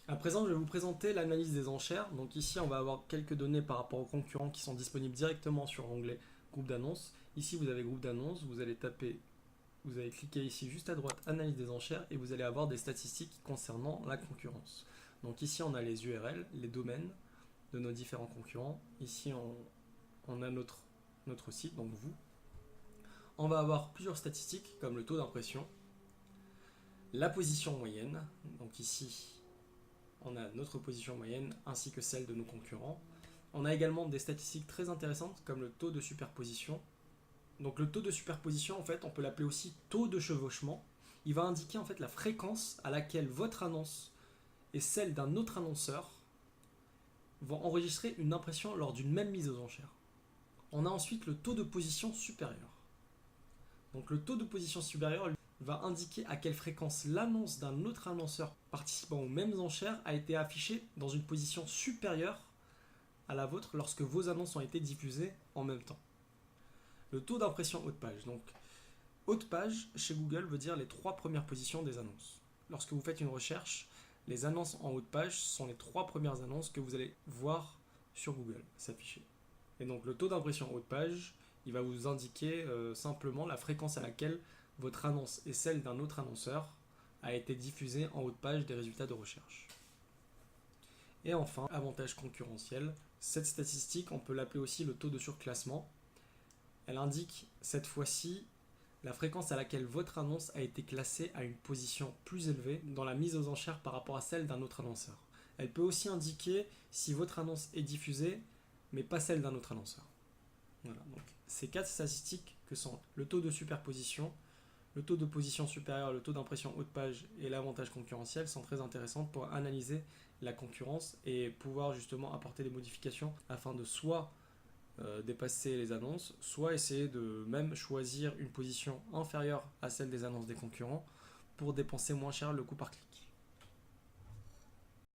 À présent, je vais vous présenter l'analyse des enchères. Donc ici, on va avoir quelques données par rapport aux concurrents qui sont disponibles directement sur l'onglet groupe d'annonces. Ici, vous avez groupe d'annonces, vous allez cliquer ici juste à droite, analyse des enchères, et vous allez avoir des statistiques concernant la concurrence. Donc ici, on a les URL, les domaines de nos différents concurrents. Ici, on a notre site, donc vous. On va avoir plusieurs statistiques comme le taux d'impression, la position moyenne. Donc ici, on a notre position moyenne ainsi que celle de nos concurrents. On a également des statistiques très intéressantes comme le taux de superposition. Donc le taux de superposition, en fait, on peut l'appeler aussi taux de chevauchement. Il va indiquer en fait la fréquence à laquelle votre annonce et celle d'un autre annonceur vont enregistrer une impression lors d'une même mise aux enchères. On a ensuite le taux de position supérieur. Donc le taux de position supérieur va indiquer à quelle fréquence l'annonce d'un autre annonceur participant aux mêmes enchères a été affichée dans une position supérieure à la vôtre lorsque vos annonces ont été diffusées en même temps. Le taux d'impression haut de page. Donc, haut de page chez Google veut dire les 3 premières positions des annonces. Lorsque vous faites une recherche, les annonces en haut de page sont les 3 premières annonces que vous allez voir sur Google s'afficher. Et donc le taux d'impression haut de page, il va vous indiquer simplement la fréquence à laquelle votre annonce et celle d'un autre annonceur a été diffusée en haut de page des résultats de recherche. Et enfin, avantage concurrentiel. Cette statistique, on peut l'appeler aussi le taux de surclassement. Elle indique cette fois-ci la fréquence à laquelle votre annonce a été classée à une position plus élevée dans la mise aux enchères par rapport à celle d'un autre annonceur. Elle peut aussi indiquer si votre annonce est diffusée, mais pas celle d'un autre annonceur. Voilà, donc ces 4 statistiques que sont le taux de superposition, le taux de position supérieure, le taux d'impression haut de page et l'avantage concurrentiel sont très intéressantes pour analyser la concurrence et pouvoir justement apporter des modifications afin de soit dépasser les annonces, soit essayer de même choisir une position inférieure à celle des annonces des concurrents pour dépenser moins cher le coût par clic.